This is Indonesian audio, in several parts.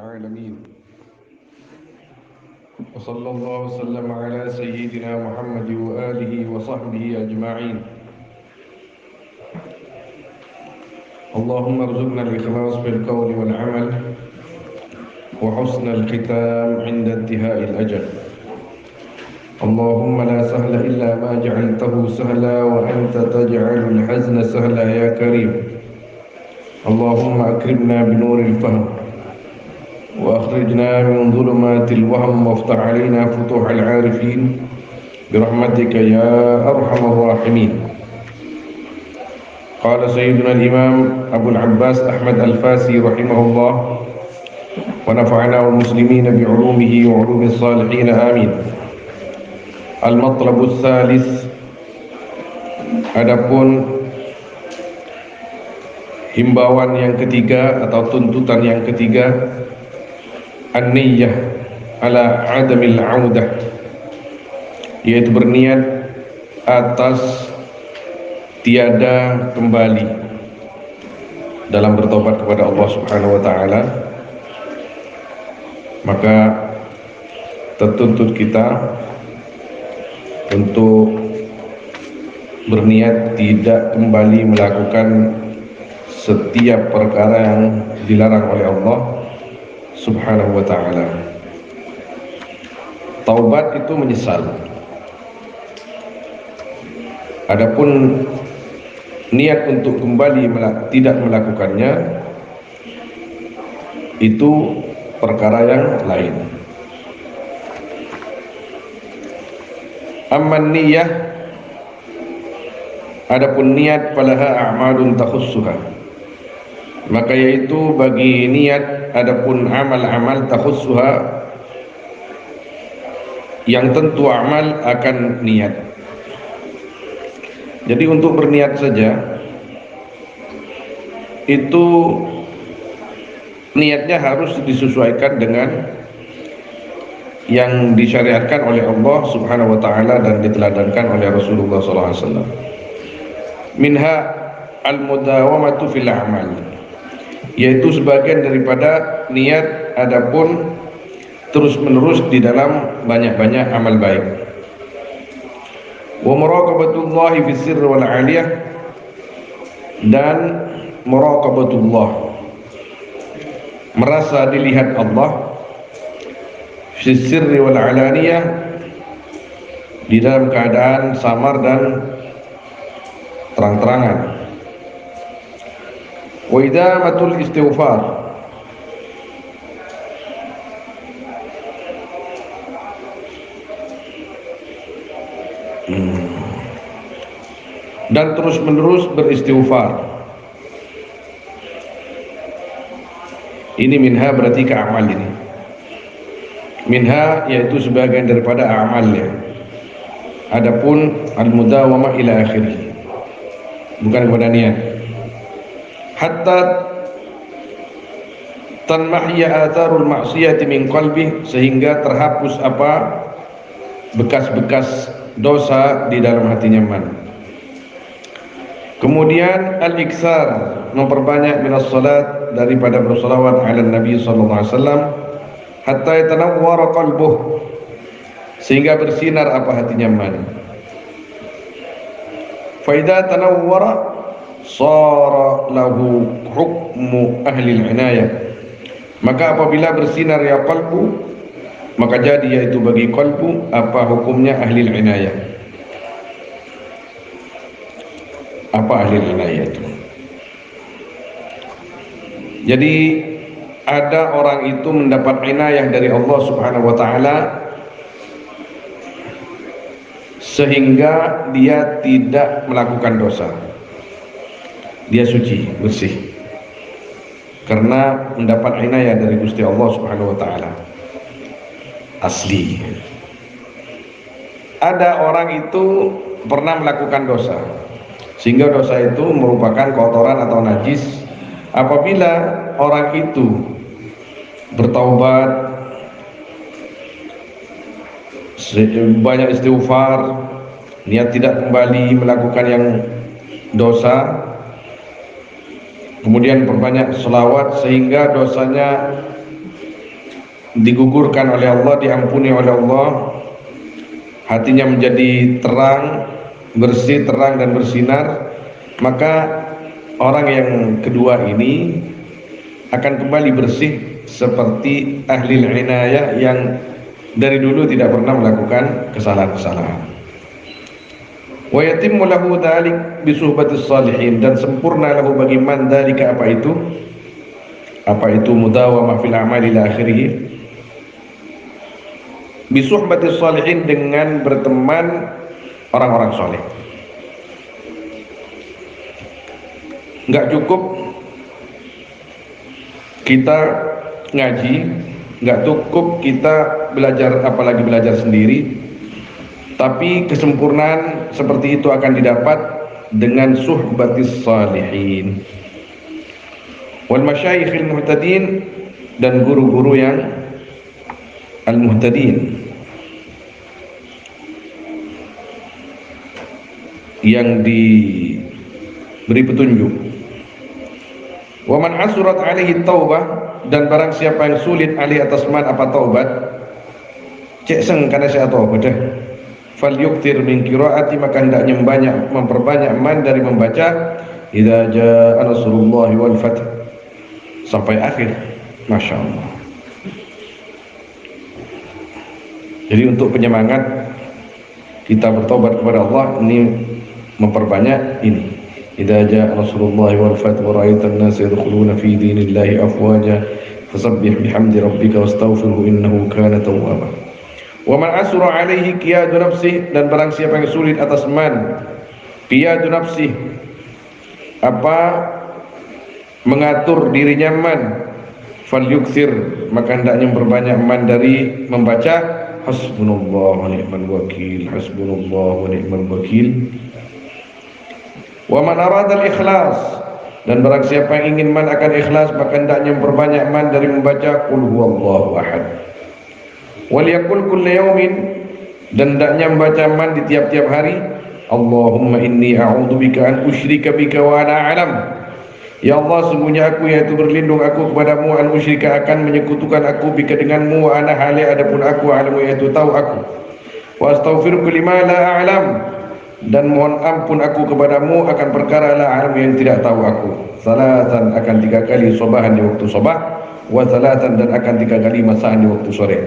العالمين وصلى الله وسلم على سيدنا محمد وآله وصحبه أجمعين. اللهم ارزقنا الإخلاص في القول والعمل وحسن الختام عند انتهاء الأجل. اللهم لا سهل إلا ما جعلته سهلا وأنت تجعل الحزن سهلا يا كريم. اللهم أكرمنا بنور الفهم وأخرجنا من ظلمات الوهم وافتح علينا فتوح العارفين برحمتك يا أرحم الراحمين. قال سيدنا الإمام أبو العباس أحمد الفاسي رحمه الله ونفعنا المسلمين بعلومه وعلوم الصالحين آمين. المطلب الثالث, adapun himbauan yang ketiga atau tuntutan yang ketiga, an-niyyah ala adamil audah, yaitu berniat atas tiada kembali dalam bertobat kepada Allah Subhanahu wa taala. Maka tertuntut kita untuk berniat tidak kembali melakukan setiap perkara yang dilarang oleh Allah Subhanahu wa ta'ala. Taubat itu menyesal. Adapun niat untuk kembali tidak melakukannya, itu perkara yang lain. Amman niyah, adapun niat falaha a'malun takhussuha, maka yaitu bagi niat adapun amal-amal takhussuha, yang tentu amal akan niat. Jadi untuk berniat saja itu niatnya harus disesuaikan dengan yang disyariatkan oleh Allah Subhanahu wa taala dan diteladankan oleh Rasulullah sallallahu alaihi wasallam. Minha al-mudawamatu fil a'mal, yaitu sebagian daripada niat adapun terus-menerus di dalam banyak-banyak amal baik. Wa muraqabatullahi fis sirri wal 'aliyah, dan muraqabatullah, merasa dilihat Allah, fis sirri wal 'alaniyah, di dalam keadaan samar dan terang-terangan. Wa idamatul istighfar, dan terus-menerus beristighfar. Ini minha berarti ke amal ini. Minha yaitu sebagian daripada amalnya. Adapun al-mudawamah ila akhirih, bukan kepada niat. Hatta tanmahya atharul ma'siyati min qalbi, sehingga terhapus apa bekas-bekas dosa di dalam hatinya man. Kemudian al-iksar, memperbanyak minas salat, daripada bersalawat ala Nabi sallallahu alaihi wasallam, hatta yatanawwara qalbuh, sehingga bersinar apa hatinya man. Fa idza tanawwara sara lahu hukmu ahli al-inayah, maka apabila bersinar ya qalbu, maka jadi yaitu bagi qalbu apa hukumnya ahli al-inayah. Apa ahli al-inayah itu? Jadi ada orang itu mendapat inayah dari Allah Subhanahu wa taala sehingga dia tidak melakukan dosa. Dia suci, bersih, karena mendapat inayah dari Gusti Allah Subhanahu wa taala. Asli. Ada orang itu pernah melakukan dosa, sehingga dosa itu merupakan kotoran atau najis. Apabila orang itu bertaubat, banyak istighfar, niat tidak kembali melakukan yang dosa, kemudian perbanyak selawat sehingga dosanya digugurkan oleh Allah, diampuni oleh Allah, hatinya menjadi terang, bersih, terang dan bersinar, maka orang yang kedua ini akan kembali bersih seperti ahli inayah yang dari dulu tidak pernah melakukan kesalahan-kesalahan. Wa yatimmu lahu dzalik bi suhbatis salihin, dan sempurna lahu bagi man dzalika, apa itu mudawamah fil a'mali ila akhirih, bi suhbatis salihin, dengan berteman orang-orang soleh. Enggak cukup kita ngaji, enggak cukup kita belajar, apalagi belajar sendiri, tapi kesempurnaan seperti itu akan didapat dengan suhbatis salihin wal masyayikhil muhtadin, dan guru-guru yang al-muhtadin, yang diberi petunjuk. Wa man asurat alaihi taubah, dan barang siapa yang sulit alih atas man apa taubat, cek seng karena saya taubat dah, fal yuktir min qiraati, maka hendaknya memperbanyak man dari membaca idza jaa nasrullahi wal fath sampai akhir. Masya Allah. Jadi untuk penyemangat kita bertobat kepada Allah, ini memperbanyak ini. Idza jaa nasrullahi wal fath wa ra'aitan nas yadkhuluna fi dinillahi afwaja fasabbih bihamdi rabbika wastaghfirhu innahu kana tawwaba. Wa man asra alaihi qiyadu nafsih, dan barang siapa yang sulit atas man qiyadu nafsih, apa mengatur dirinya man, fal yukthir, maka hendaknya memperbanyak man dari membaca hasbunallah wa ni'mal wakil, hasbunallah wa ni'mal wakil. Wa man arada al-ikhlas, dan barang siapa yang ingin man akan ikhlas, maka hendaknya memperbanyak man dari membaca qul huwallahu ahad. Wal yaqul kulla yaumin, dan hendaknya membaca man di tiap-tiap hari, Allahumma inni a'udzubika an usyrika bika wa ana a'lam. Ya Allah, sungguhnya aku, yaitu berlindung aku kepadamu, an usyrika, akan menyekutukan aku, bika denganmu, wa ana hali, adapun aku, alamu, yaitu tahu aku, wa astaghfiruka lima la a'lam, dan mohon ampun aku kepadamu akan perkara la a'lam yang tidak tahu aku. Salatan, akan 3 kali sobahan di waktu sobah, wa salatan, dan akan 3 kali masaan di waktu sore.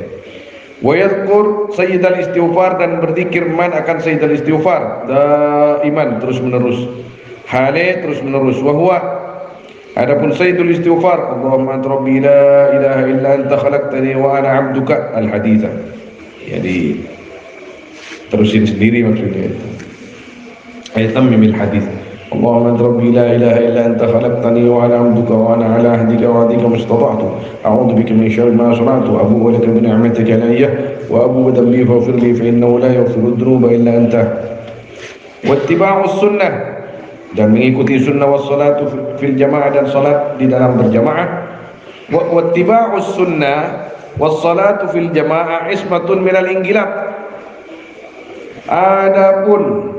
Wa yadhkur sayyidal istighfar, dan berzikir man akan sayyidal istighfar daiman, terus menerus, hale terus menerus. Wa huwa, adapun sayyidul istighfar, Allahumma anta rabbi la ilaha illa anta khalaqtani wa ana 'abduka, al-haditha. Jadi terusin sendiri maksudnya itu. Aytamimil hadits. Allahumma anta rabbi la ilaha illa anta khalaqtani wa ana 'abduka wa ana 'ala ahdika wa 'adika mastata'tu a'udzu bika min syarri ma sana'tu abu'u laka bi ni'matika alayya wa abu'u dhanbi faghfir li fa innahu la yaghfiru dhunuba illa anta. Wattiba'us sunnah, dan mengikuti sunnah, wassalatu fil jamaah, dan salat di dalam berjamaah. Wattiba'us sunnah wassalatu fil jamaah ismatun minal inqilab. Adapun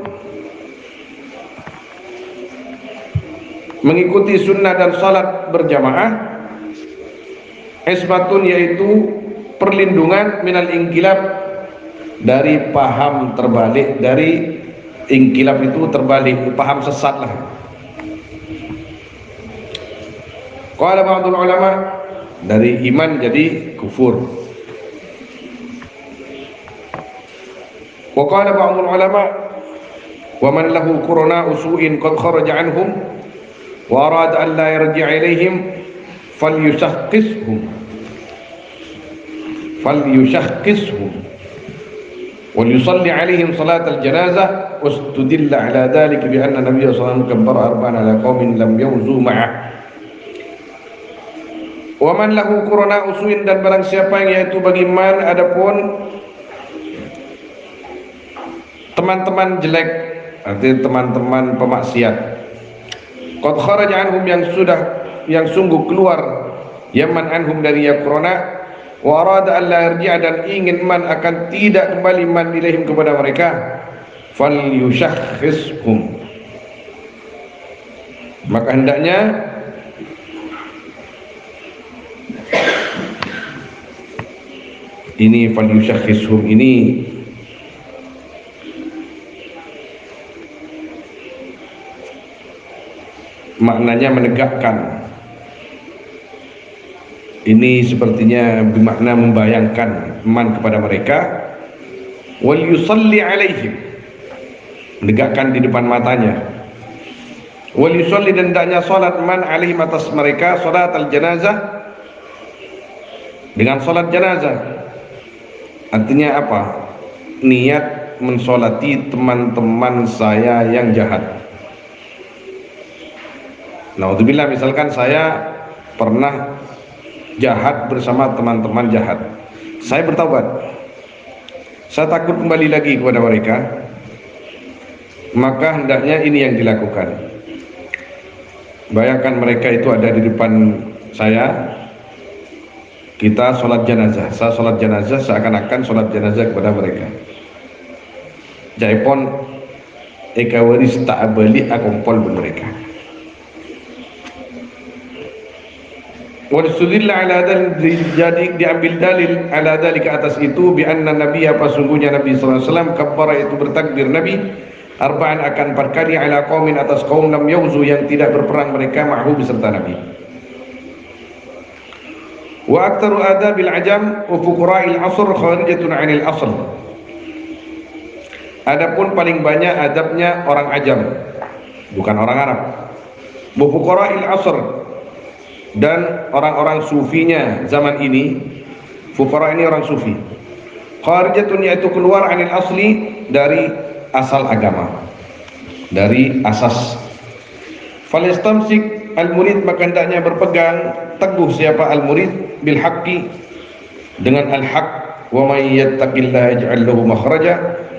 mengikuti sunnah dan salat berjamaah, ismatun, yaitu perlindungan, minal inqilab, dari paham terbalik, dari inqilab itu terbalik, paham sesat lah. Qala ba'dul ulama, dari iman jadi kufur. Wa qala ba'dul ulama, wa man lahu qurana usu'in qad kharaja anhum wa arada an la yarji' ilaihim falyushaqqishum wal yusalli alaihim salat al-janazah wastudilla ala dhalik bi anna nabiyya sallallahu alaihi wasallam kabbara arba'an ala qaumin lam yawzu ma'ah. Wa man lahu qurana usuin, dan barang siapa yang, yaitu bagi man adapun teman-teman jelek, artinya teman-teman pemaksiat, qad kharaja anhum, yang sungguh keluar, yaman anhum, dari ya qurana, wa arada an la yarji'a, dan ingin man akan tidak kembali man ilaihim, kepada mereka, fal yushakhishum, maka hendaknya Ini falyushakhishum ini maknanya menegakkan. Ini sepertinya bermakna membayangkan man kepada mereka. Wal yusalli alaihim, menegakkan di depan matanya. Wal yusalli, dan hendaknya salat man alaihim, atas mereka, salat al-janazah, dengan salat janazah. Artinya apa? Niat mensolati teman-teman saya yang jahat. Naudzubillah, misalkan saya pernah jahat bersama teman-teman jahat, saya bertaubat, saya takut kembali lagi kepada mereka, maka hendaknya ini yang dilakukan. Bayangkan mereka itu ada di depan saya, kita sholat jenazah, saya sholat jenazah, seakan-akan sholat jenazah kepada mereka. Jaipon ekawaris ta'abali akompol mereka. Walistudilla ala dalil, jadi diambil dalil ala dalil ke atas itu, bi anna nabi, apa sungguhnya Nabi sallallahu alaihi wasallam, kabbara, itu bertakbir Nabi, arba'an, akan 4 kali, ala qaumin, atas kaum lam yauzu, yang tidak berperang mereka, ma'hu, beserta Nabi. Wa aktaru adabil ajam wa fuqara'il asr kharijatun 'anil asl. Adapun paling banyak adabnya orang ajam, bukan orang Arab. Wa fuqara'il asr, dan orang-orang sufinya zaman ini. Fuqara ini orang sufi. Kharijatun, yaitu keluar, 'anil asli, dari asal agama, dari asas. Falyastamsik al-murid, maka hendaknya berpegang teguh siapa al-murid, bil haqqi, dengan al-haq. Wa may yattaqillaha yaj'al lahu makhraja,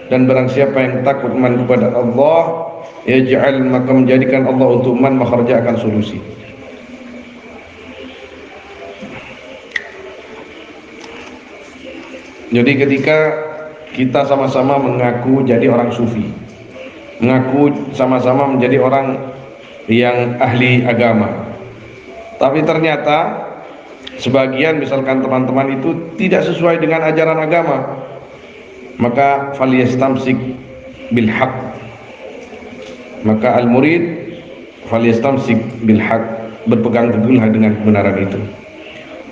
dan barang siapa yang takut man kepada Allah, yaj'al, maka menjadikan Allah untuk man makhraja, akan solusi. Jadi ketika kita sama-sama mengaku jadi orang sufi, mengaku sama-sama menjadi orang yang ahli agama, tapi ternyata sebagian, misalkan teman-teman itu tidak sesuai dengan ajaran agama, maka falyastamsik bil haq, maka al-murid falyastamsik bil haq, berpegang teguhlah dengan kebenaran itu.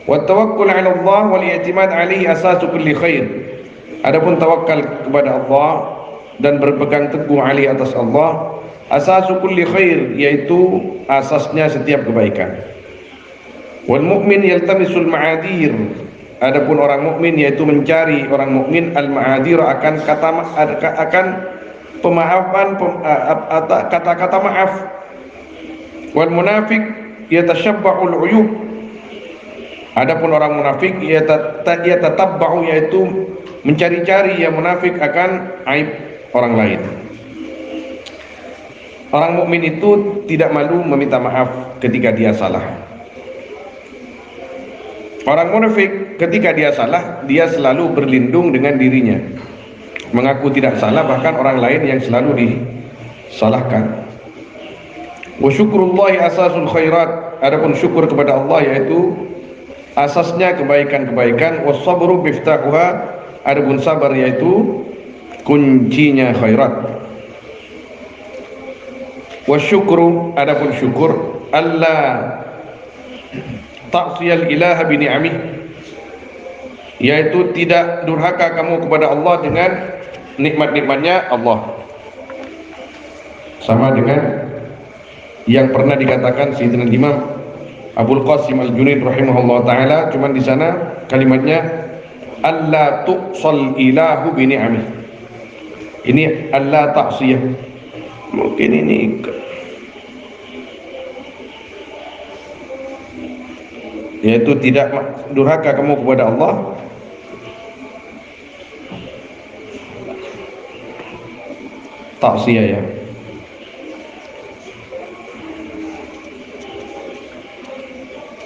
Wa tawakkul 'ala Allah wal i'timad 'alaihi asasu kulli khair. Adapun tawakal kepada Allah dan berpegang teguh 'alaihi, atas Allah, asasu kulli khair, yaitu asasnya setiap kebaikan. Wal mu'min yaltamisul ma'adir. Adapun orang mukmin, yaitu mencari, orang mukmin, al ma'adir, akan pemaafan, kata-kata maaf. Wal munafik yatashabba'ul 'uyub. Adapun orang munafik, ia tatabba'u, yaitu mencari-cari, yang munafik akan aib orang lain. Orang mukmin itu tidak malu meminta maaf ketika dia salah. Orang munafik ketika dia salah, dia selalu berlindung dengan dirinya, mengaku tidak salah, bahkan orang lain yang selalu disalahkan. Wa syukrullahi asasul khairat. Adapun syukur kepada Allah, yaitu asasnya kebaikan-kebaikan. Wasabru miftahuha. Adapun sabar, yaitu kuncinya khairat. Wasyukru, adapun syukur, Allah ta'siyal ilaha bi ni'amih, yaitu tidak durhaka kamu kepada Allah dengan nikmat-nikmatnya Allah. Sama dengan yang pernah dikatakan Sayyidina Imam Abul Qasim Al-Junaid rahimahullah ta'ala, cuman di sana kalimatnya Allah tuqsal ilahu bi ni'amih. Ini Allah ta'siyah. Mungkin ini yaitu tidak durhaka kamu kepada Allah ta'siyah, ya.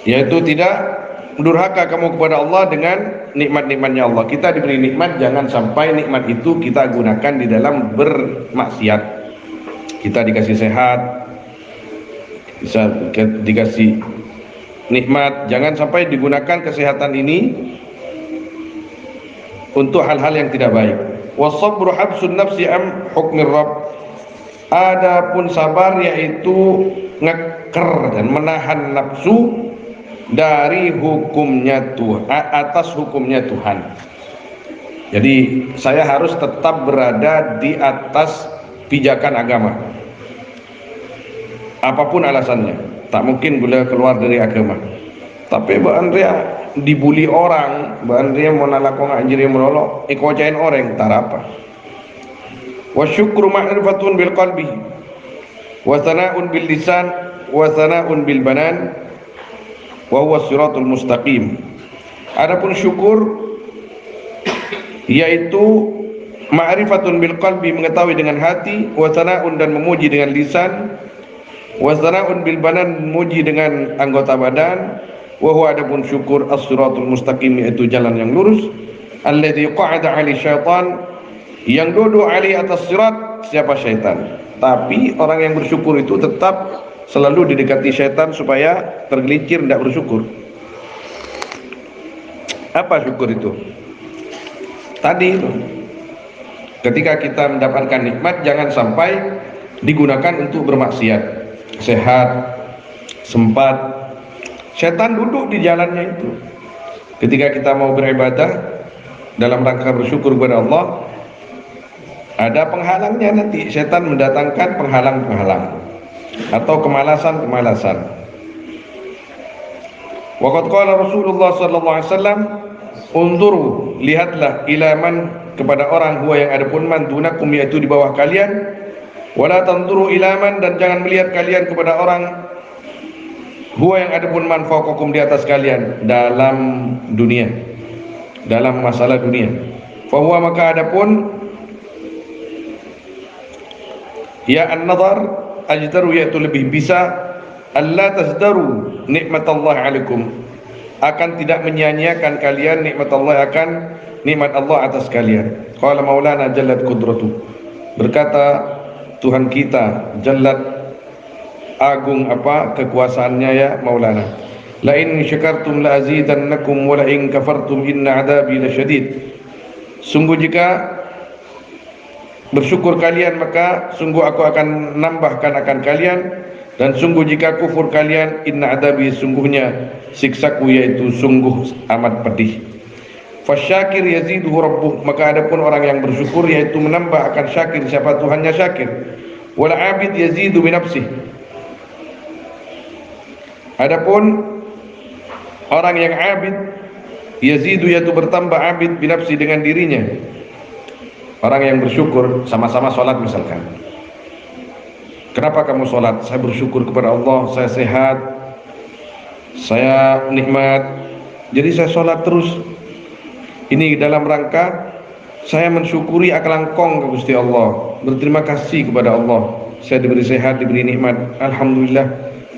Yaitu tidak durhaka kamu kepada Allah dengan nikmat-nikmatnya Allah. Kita diberi nikmat, jangan sampai nikmat itu kita gunakan di dalam bermaksiat. Kita dikasih sehat, bisa dikasih nikmat, jangan sampai digunakan kesehatan ini untuk hal-hal yang tidak baik. Wasabru habsun nafsi am hukmir rabb. Adapun sabar yaitu ngeker dan menahan nafsu dari hukumnya Tuhan, atas hukumnya Tuhan. Jadi saya harus tetap berada di atas pijakan agama, apapun alasannya. Tak mungkin boleh keluar dari agama. Tapi Mbak Andrea dibully orang, Mbak Andrea mau nalakong anjir menolok, ikocain orang, tak apa. Wa syukru ma'rifatun bil qalbi, wa sana'un bil lisan, wa sana'un bil banan, wa huwa siratul mustaqim. Adapun syukur yaitu ma'rifatun bil qalbi, mengetahui dengan hati, wa sana'un dan memuji dengan lisan, wa sana'un bil banan, memuji dengan anggota badan, wa huwa adapun syukur as-siratul mustaqim, yaitu jalan yang lurus, alladzi qa'ada 'ali syaitan, yang duduk ali atas sirat siapa syaitan. Tapi orang yang bersyukur itu tetap selalu didekati syaitan supaya tergelincir tidak bersyukur. Apa syukur itu? Tadi itu, ketika kita mendapatkan nikmat jangan sampai digunakan untuk bermaksiat. Sehat, sempat, setan duduk di jalannya itu. Ketika kita mau beribadah dalam rangka bersyukur kepada Allah, ada penghalangnya nanti. Setan mendatangkan penghalang-penghalang atau kemalasan-kemalasan. Waqad qala Rasulullah sallallahu alaihi wasallam, unzuru, lihatlah, ilaman, kepada orang, huwa yang adapun man dunakum, yaitu di bawah kalian, wala tanzuru ilaman, dan jangan melihat kalian kepada orang, huwa yang adapun man fawqakum, di atas kalian dalam dunia, dalam masalah dunia. Fahuwa, maka adapun, ya an-nazar, ajdaru, yaitu lebih bisa, alla tazdaru nikmatallah alaikum, akan tidak menyia-nyiakan kalian nikmat Allah, akan nikmat Allah atas kalian. Qala maulana jallat qudratu, berkata Tuhan kita jallat, agung apa kekuasaannya ya Maulana, la in syakartum la azidannakum wa la in kafartum inna adabi lasyadid. Sungguh jika bersyukur kalian maka sungguh aku akan nambahkan akan kalian, dan sungguh jika kufur kalian, inna adabi, sungguhnya siksaku yaitu sungguh amat pedih. Fasyakir yaziduhu rabbuh, maka adapun orang yang bersyukur yaitu menambah akan syakir siapa Tuhannya syakir. Wal abid yazidu bi nafsih, adapun orang yang abid, yazidu yaitu bertambah, abid bi nafsi, dengan dirinya. Orang yang bersyukur, sama-sama sholat misalkan. Kenapa kamu sholat? Saya bersyukur kepada Allah, saya sehat, saya nikmat, jadi saya sholat terus. Ini dalam rangka saya mensyukuri akal langkong ke Gusti Allah, berterima kasih kepada Allah, saya diberi sehat, diberi nikmat, alhamdulillah,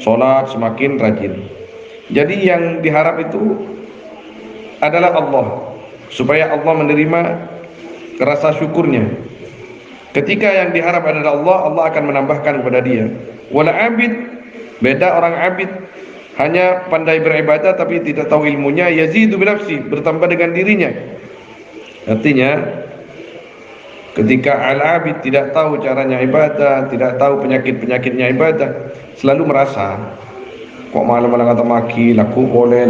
sholat semakin rajin. Jadi yang diharap itu adalah Allah, supaya Allah menerima rasa syukurnya. Ketika yang diharap adalah Allah, Allah akan menambahkan kepada dia. Wala abid, beda orang abid, hanya pandai beribadah tapi tidak tahu ilmunya, yazidu bi nafsi, bertambah dengan dirinya. Artinya ketika al-abid tidak tahu caranya ibadah, tidak tahu penyakit-penyakitnya ibadah, selalu merasa kok malam-malam kata maki, laku boleh,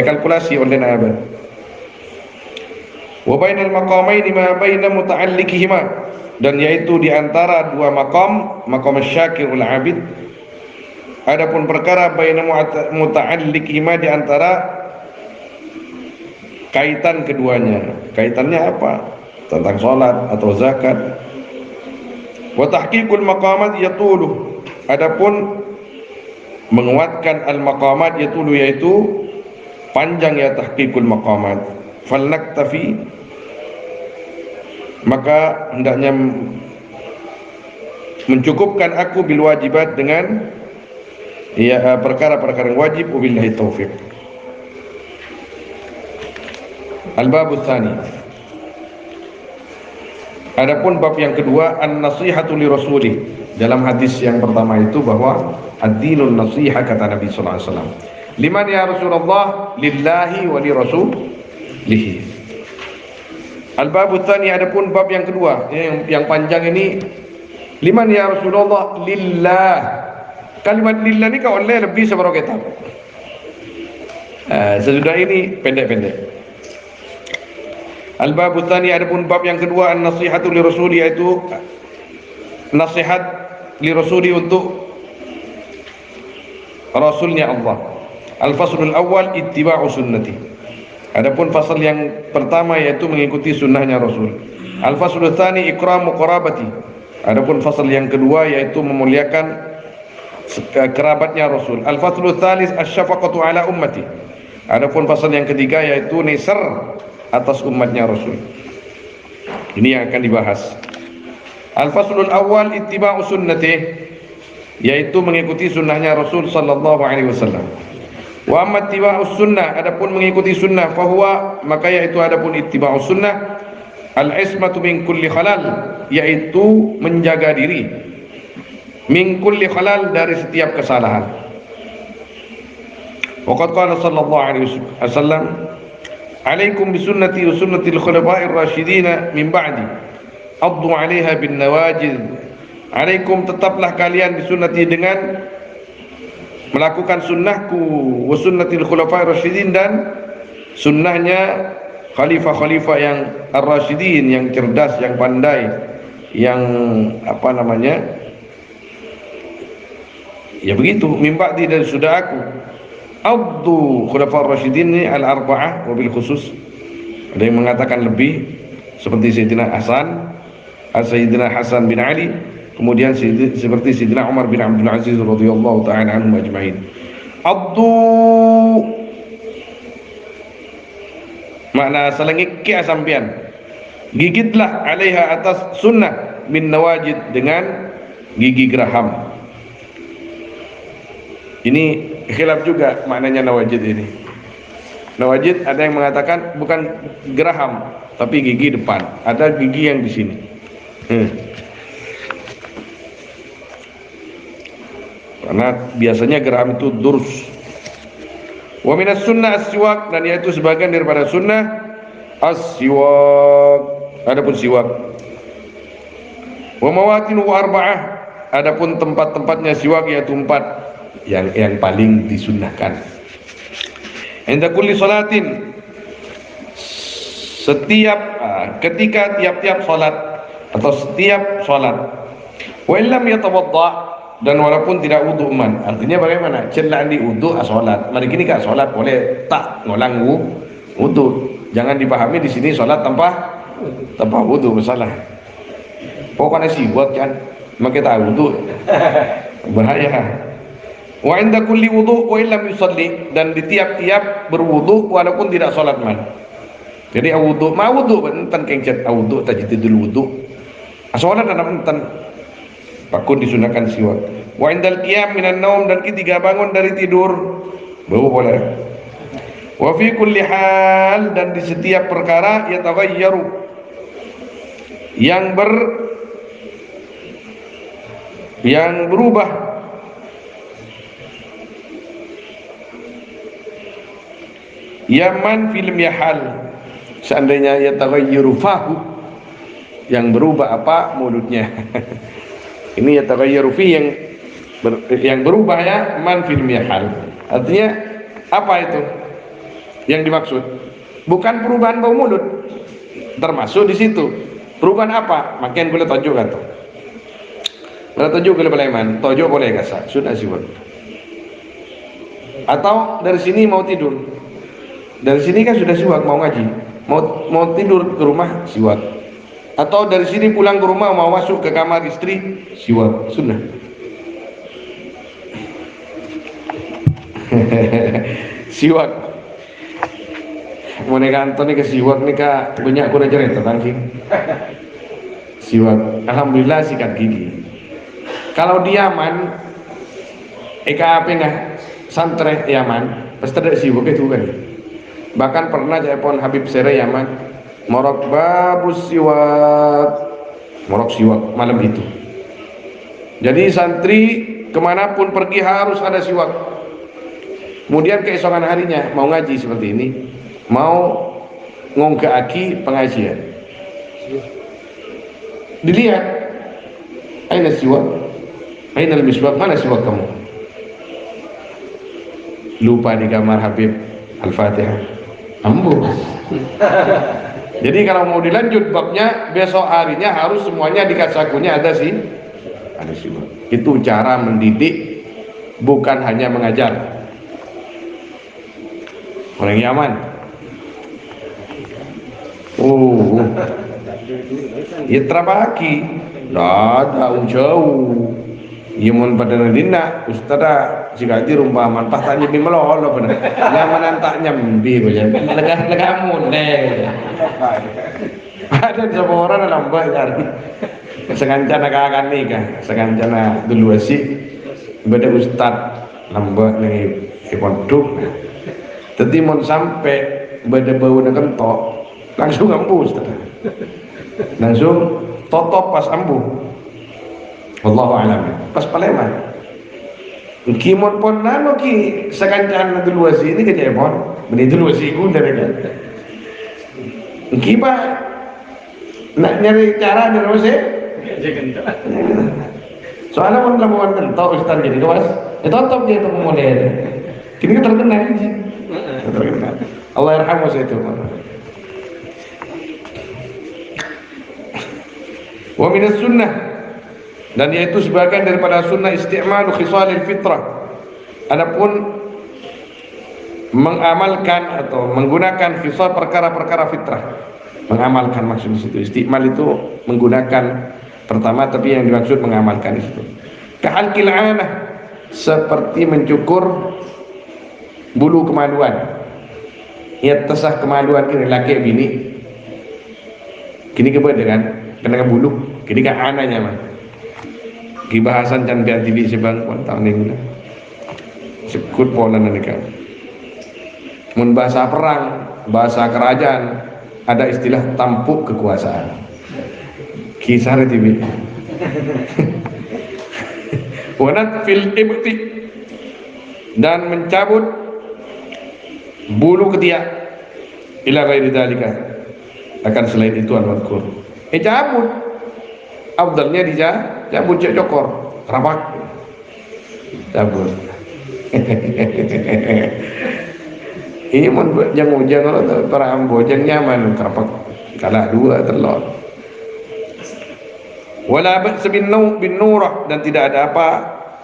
kalkulasi oleh nabi. Wa bainal maqamaini ma baina muta'alliqihima, dan yaitu di antara dua maqam, maqam syakir wal abid, adapun perkara baina muta'alliqihima, di antara kaitan keduanya. Kaitannya apa? Tentang salat atau zakat. Wa tahqiqul maqamat yatulu, adapun menguatkan al maqamat yatulu, yaitu panjang ya tahqiqul maqamat. Falnaktafi, maka hendaknya mencukupkan aku bil wajibat, dengan ya perkara-perkara yang wajib. Wabillahi taufiq. Al-babu tsani, adapun bab yang kedua, an-nasihatu li rasulih. Dalam hadis yang pertama itu bahwa ad-dinun nasihah, kata Nabi sallallahu alaihi wasallam. Liman ya Rasulullah? Lillahi wa li rasulihi. Al-babu tsani, adapun bab yang kedua, yang panjang ini, liman ya Rasulullah, lillah. Kalimat lillah ni kau oleh lebih separuh kitab. Sesudah ini pendek-pendek. Al-babu tsani, adapun bab yang kedua, an-nasihatu li rasuli, yaitu nasihat li rasuli untuk rasulnya Allah. Al-faslul awal ittiba'u sunnati. Adapun fasal yang pertama yaitu mengikuti sunnahnya Rasul. Al-faslul tsani ikramu qarabati. Adapun fasal yang kedua yaitu memuliakan kerabatnya Rasul. Al-faslul tsalits asy-syafaqatu ala ummati. Adapun fasal yang ketiga yaitu nisar atas umatnya Rasul. Ini yang akan dibahas. Al-faslul awal ittiba'u sunnati, yaitu mengikuti sunnahnya Rasul sallallahu alaihi wasallam. Wa amma ittiba'us sunnah, adapun mengikuti sunnah, fahuwa, maka yaitu adapun ittiba'us sunnah, al-ismatu min kulli khalal, yaitu menjaga diri, min kulli khalal, dari setiap kesalahan. Waqad qala sallallahu alaihi wasallam, alaikum bisunnati wa sunnatil khulafa'ir rasyidin min ba'di, addu 'alaiha bin nawajid. Alaikum, tetaplah kalian bisunnati, dengan melakukan sunnahku, wa sunnatil khulafa'ir rasyidin, dan sunnahnya khalifah-khalifah yang ar-rasyidin, yang cerdas, yang pandai, yang apa namanya, ya begitu, min ba'di, dan sudah aku. Addu khulafa'ir rasyidin ini al-arba'ah, wabil khusus ada yang mengatakan lebih, seperti Sayyidina Hasan bin Ali, kemudian seperti Sayyidina Umar bin Abdul Aziz radhiyallahu ta'ala anhum ajma'in. Addu, makna selengiknya sampian, gigitlah, alaiha, atas sunnah, min nawajid, dengan gigi geraham. Ini khilaf juga maknanya nawajid ini. Nawajid ada yang mengatakan bukan geraham tapi gigi depan, ada gigi yang di sini. Karena biasanya geraham itu durs. Wa minas sunnah as-siwak, dan yaitu sebagian daripada sunnah as-siwak, adapun siwak. Wa mawatinu arba'ah, adapun tempat-tempatnya siwak yaitu 4 yang paling disunnahkan. Inda kulli salatin, ketika tiap-tiap salat atau setiap salat. Wa illam yatawadda, dan walaupun tidak wudu man. Artinya bagaimana? Celah di wudu salat. Mari kini kak salat boleh tak ngolang wudu. Jangan dipahami di sini salat tanpa wudu masalah. Pokoknya siwak kan, maka kita wudu. Bahaya. Wa inda kulli wudu wa illam yusalli, dan di tiap-tiap berwudu walaupun tidak salat man. Jadi wudu, ma wudu enten kengcet wudu tajdidul wudu. Salat dan enten pakun disunahkan siwak. Wa indal qiyam minan naum, dan ketika bangun dari tidur baru boleh. Wa fi kulli hal, dan di setiap perkara yataghayyaru, yang berubah, yaman film yahal, seandainya yataghayyaru fahu, yang berubah apa mulutnya. Ini yataghayyaru fi, yang berubah ya, man film yahal. Artinya apa itu yang dimaksud? Bukan perubahan bau mulut, termasuk di situ. Perubahan apa? Makin boleh tojuk atau boleh tojuk boleh man, tojuk boleh kasar, sudah siwak. Atau dari sini mau tidur, dari sini kan sudah siwak, mau ngaji, mau tidur ke rumah siwak. Atau dari sini pulang ke rumah mau masuk ke kamar istri siwak, sunnah. Siwak. Mau neka Antoni ke siwak nika banyak kurang cerita tangking. Siwak, alhamdulillah sikat gigi. Kalau di Yaman, eka apa nggak santre Yaman, pasti ada siwak itu kan. Bahkan pernah telepon Habib Sere Yaman, morok babus siwak, morok siwak malam itu. Jadi santri kemanapun pergi harus ada siwak. Kemudian keesokan harinya mau ngaji seperti ini, mau ngongkeaki pengajian, Dilihat, aina siwak, aina al-miswak, mana siwak kamu? Lupa di kamar Habib, Al-Fatihah, ambuh. Jadi kalau mau dilanjut babnya, besok harinya harus semuanya di sakunya ada siwak. Itu cara mendidik, bukan hanya mengajar. Orang Yaman. Ya terabaki, ada jauh. Imun pada nadina, ustada jika di rumah mantah tanya bimelolo benar. Zaman antak nyambi benar. Lega mulai. Ada sebuah orang dalam bayar. Sengancana kakak nikah, sengancana dulu sih. Beda ustad lambat nih pondok. Tadi mau sampai beda bau nak kentok, langsung ampuh ustad. Langsung totop pas ampuh. Wallahu a'lam. Pas Palembang. Kimon pon nano ki sakancan dulu sini ke Jepon. Beni dulu sih guna kan. Kiba nak nyari cara dari mana sih? Soalnya pun lamuan kentok ustaz jadi kewas. Tetap dia tu mulai. Kini kan terkenal sih. Terkenal. Allah yarhamu saya itu. Wa minas sunnah, dan yaitu sebagian daripada sunnah isti'malu khisalil fitrah. Adapun mengamalkan atau menggunakan khisal perkara-perkara fitrah. Mengamalkan maksud di situ. Isti'mal itu menggunakan pertama, tapi yang dimaksud mengamalkan itu. Kahalqil anah, seperti mencukur bulu kemaluan. Ya tesah kemaluan kini laki bini. Kini kepada kan kena bulu. Kini kan ananya mah. Ki bahasan can biar TV sebang pun tahun ini. Sekut pola nanti. Mun bahasa perang, bahasa kerajaan, ada istilah tampuk kekuasaan. Kisah TV. Wanat fil ibti, dan mencabut bulu ketiak. Ila ghairi dzalika, akan selain itu al-madhkur. Cabut. Afdalnya cabut cokor, ramak. Cabut. Ini mun ujang para ambojang nyaman kerapak kalah dua telur. Wala ba's bin nurah, dan tidak ada apa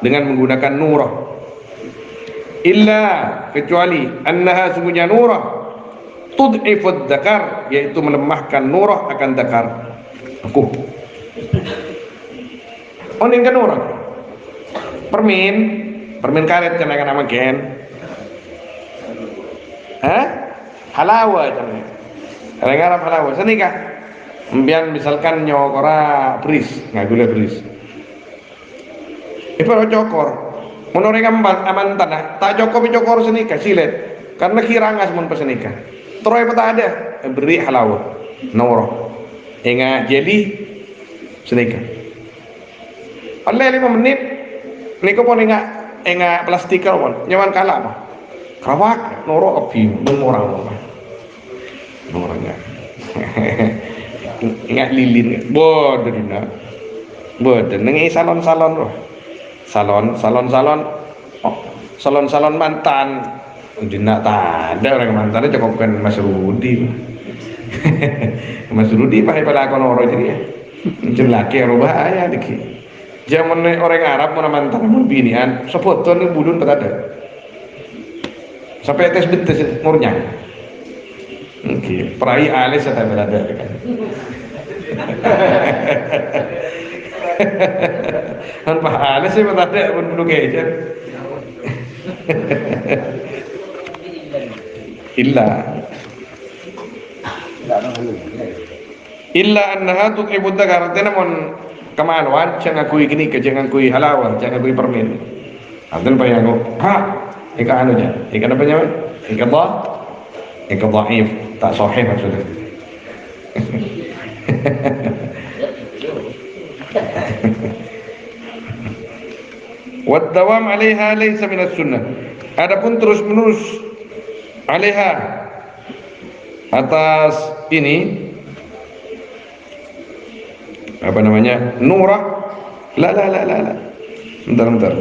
dengan menggunakan nurah. Illa, kecuali annaha sungguhnya nurah tud'ifud dzakar, yaitu melemahkan nurah akan dzakar. Aku. Oning kan nurah. Permin karet kan nama gen. Halawa caranya. Orang Arab halawa. Senikah. Mbian misalkan nyokora beris, nggak gula beris. Itu cokor. Menoreng aman tanah, tak cokor senikah silet. Karena kirangas mun pesenikah. Terus apa tak ada? Beri halawa. Noro. Enggak jadi senikah. Oleh 5 menit. Niko pun enggak plastik pun. Nyaman kalah mah. Kawak noro api orang orangnya ingat lilin bodoh dina bodoh nengi salon mantan dina tak ada orang mantannya cukup kan Mas Rudi. Mas Rudi pakai pada akun orang jadi ya mungkin laki yang bahaya dikit zaman orang Arab mana mantan mun binian sefoto nih budun tak ada sampai tes ngurnya. Oke, perai alis atau berada kan. Kan pak alis sih berada pun dulu kejar. Illa annaha tuqibud dzakar, namun kemaluan jangan kui gini ke jangan kui halawar, jangan kui permen. Adun bayang ika anu aja, ika apa namanya? Ika dhaif, tak sahih maksudnya. Wad dawam 'alaiha laysa min as-sunnah. Adapun terus menerus 'alaiha atas ini apa namanya, nurah. La. Bentar.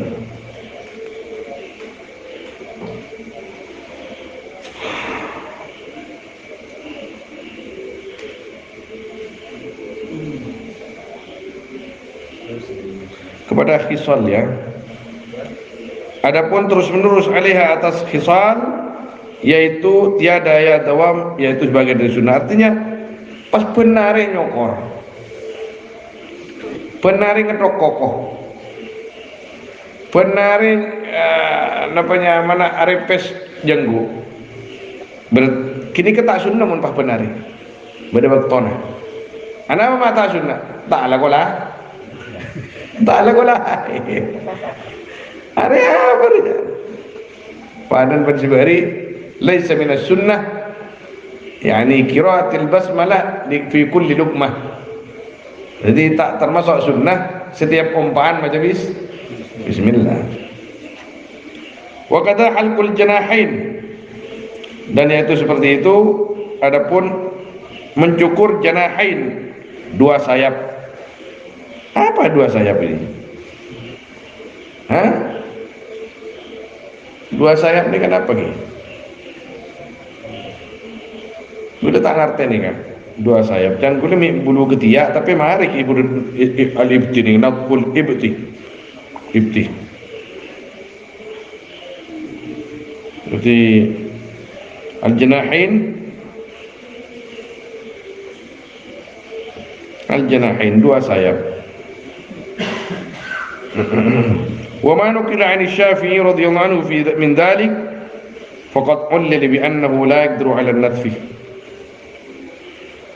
Kepada khisal ya. Adapun terus menerus alaiha atas khisal, yaitu tiada ya dawam, yaitu sebagai dari sunnah. Artinya pas penari nyokor, penari ngedok kokoh, penari namanya mana arepes jenggu. Kini ketak sunnah mun pas penari. Beda bektona. Ana mata sunnah. Tak lagola. Are apa dia? Padan bersibari laisa minas sunnah, yani qiraatil basmalah fi kulli luqmah. Jadi tak termasuk sunnah setiap umpaan macam bismillah. Wa kadha halqul janahain, dan yaitu seperti itu. Adapun mencukur janahain, dua sayap. Apa dua sayap ini? Hah? Dua sayap ini kan apa nih? Udah tak ngerti nih kan? Dua sayap. Dan gue bulu ketiak, tapi mari ibu al-ibti nih, nakul ibti. Berarti al-janahain dua sayap. Wa ma nukila 'an Asy-Syafi'i radhiyallahu anhu min dhalik faqad ullila bi annahu la yaqdiru 'ala an-nadfi.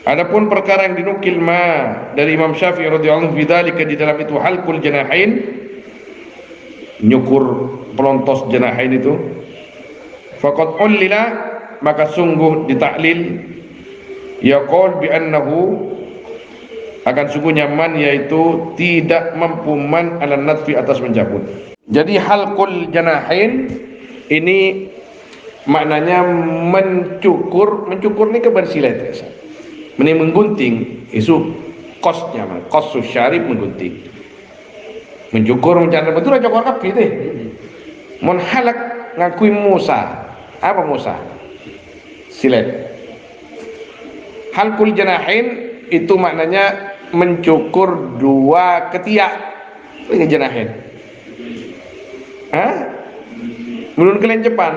Adapun perkara yang dinukil dari Imam Syafi'i radhiyallahu anhu bidzalika, di dalam itu halqul janahain, nyukur pelontos janahain itu, faqad ullila, maka sungguh ditaklil, yaqul bi annahu, akan sungguhnya man, yaitu tidak mampu man ala nadfi, atas mencabut. Jadi halqul janahain ini maknanya mencukur ini kebersilat, ini menggunting, isu kosnya, kosus syarif, menggunting, mencukur, mencari betul aja cokor kapi deh. Mon halak ngakui Musa, apa Musa? Silet. Halqul janahain itu maknanya mencukur dua ketiak. Ini janahain. Menurut kelencepan.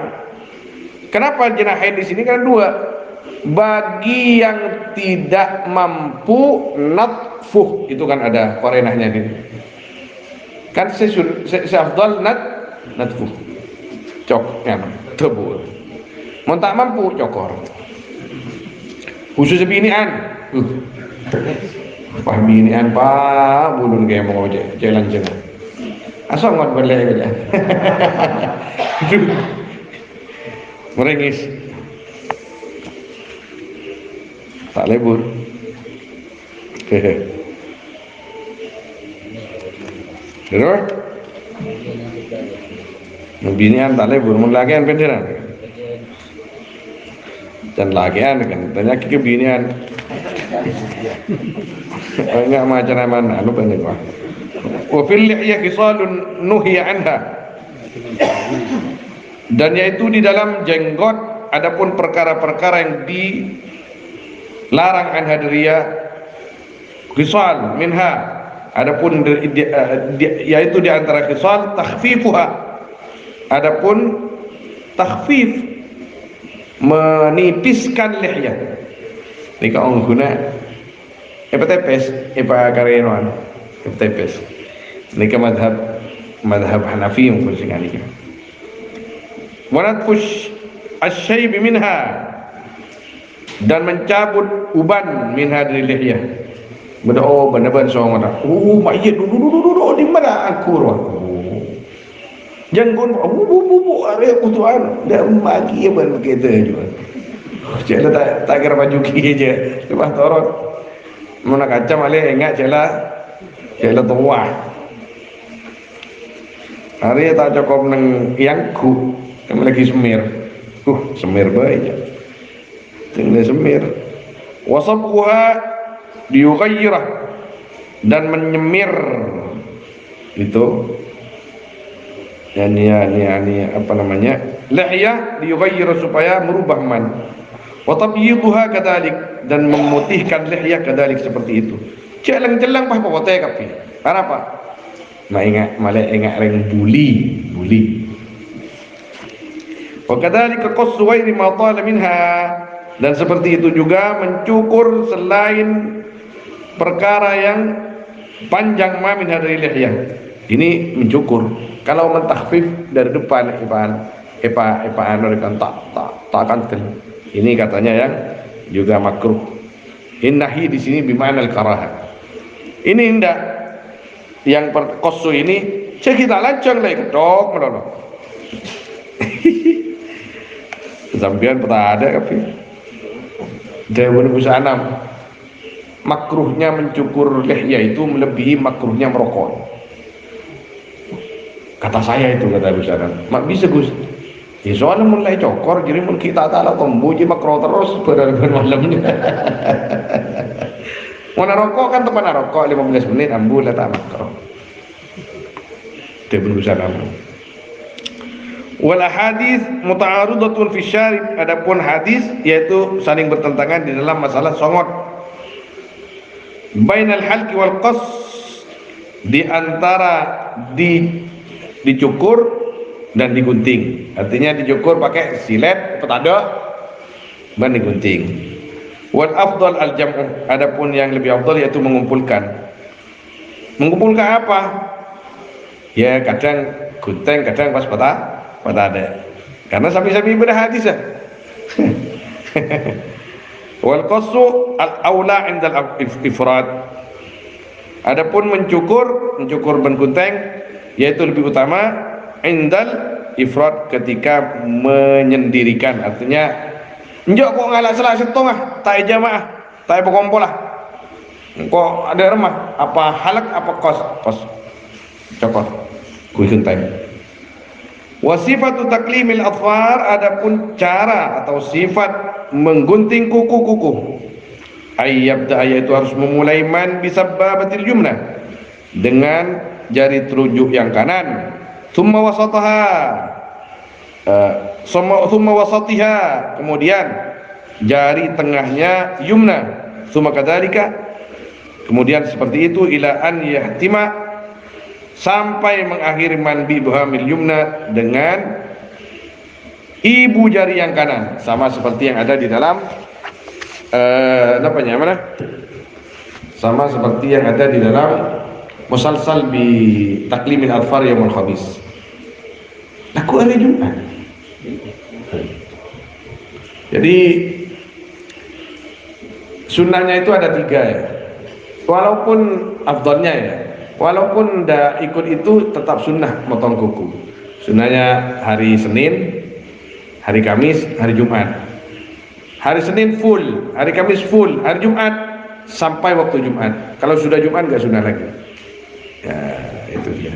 Kenapa janahain di sini? Karena dua. Bagi yang tidak mampu nadfuh, itu kan ada korenahnya gitu. Kan seafdal nadfuh. Coknya tebul. Mau tak mampu cokor. Khusus binian. Binian pak bulun kayak mau jalan jalan. Asal ngot balik aja. Merengis. Tak lebur. Terus? Binian tak lebur, mun lagian penderan. Dan lagian kan, tanya ke binian. Enggak macam mana, lu benar kok. Wa fil lihyah qisalun nuhiya anha. Dan yaitu di dalam jenggot adapun perkara-perkara yang dilarang anha dariya, qisal minha, adapun yaitu di antara qisal takhfifuha, adapun takhfif, menipiskan lihyah. Nika orang guna tepes, karyawan tepes. Nika madhab Hanafi yang kursingan nika. Wanatfush asyayb minha, dan mencabut uban minha dari lihyah. Berdoa benar-benar seorang mana? Mayat dulu di mana aku roh? Jangan bu area kutuan dan bagi apa begitu juga. Cela tak kira baju aja. Lepas torot mana kaca malah enggak cela tua. Hari tak cukup neng yang ku, kami lagi semir. Semir baik. Tinggal semir. Wasabuha diyughayyirah, dan menyemir itu yani apa namanya, lihyah liyughayyir, supaya merubah man, wa tabyidha kadzalik, dan memutihkan lihyah kadzalik seperti itu. Celeng-celeng pah popote kapi. Apa? Ingat malah ingat reng buli. Wa kadzalika qassu ghairi ma tala minha, dan seperti itu juga mencukur selain perkara yang panjang min dari lihyah. Ini mencukur. Kalau mentakhfif dari depan epa anu tak kantel. Ini katanya yang juga makruh. Innahi di sini bima'na al-karahah. Ini indah. Yang perkosu ini kita lancang lagi ketok menolong. Sampian pernah ada tapi Dewa Nubusanam makruhnya mencukur lihyah itu melebihi makruhnya merokok. Kata saya itu, kata Nubusanam. Mak bisa Gus. Ya soalnya mulai cokor jadi mun kita tak tombuji makruh terus berarti malamnya. Mau rokok kan teman rokok 15 menit ambu lah tak makruh. Dewa Nubusanam. Wal hadis muta'arudatun fi syarib, adapun hadis yaitu saling bertentangan di dalam masalah songot. Bainal halqi wal qas, di antara dicukur dan digunting. Artinya dicukur pakai silet petado dan digunting. Wal afdal al jam'u, adapun yang lebih afdal yaitu mengumpulkan. Mengumpulkan apa? Ya kadang gunting, kadang pas pada ada, karena sapi-sapi berhadis ya. Wal qassu al aula indal ifrad, adapun mencukur ban gunting yaitu lebih utama indal ifrad, ketika menyendirikan. Artinya njok kok ngalak salah setengah tak jamaah tak berkumpul lah kok ada remah apa halak apa kos cokor kui gunting. Wasifatu taklimil atfar, adapun cara atau sifat menggunting kuku-kuku. Ayyabda, yaitu harus memulai man bisabbabatil jumnah, dengan jari telunjuk yang kanan. Thumma wasataha, thumma wasatiha, kemudian jari tengahnya yumna. Thumma kadzalika, kemudian seperti itu ila an yahtima, sampai mengakhiri man bi ibhamil yumna, dengan ibu jari yang kanan, sama seperti yang ada di dalam sama seperti yang ada di dalam musalsal bi taklimil adfar yaumul khamis. Laku hari Jumat. Jadi sunnahnya itu ada 3 ya. Walaupun afdalnya ya, walaupun ndak ikut itu tetap sunnah motong kuku. Sunnahnya hari Senin, hari Kamis, hari Jumat. Hari Senin full, hari Kamis full, hari Jumat sampai waktu Jumat. Kalau sudah Jumat nggak sunnah lagi. Ya, itu dia.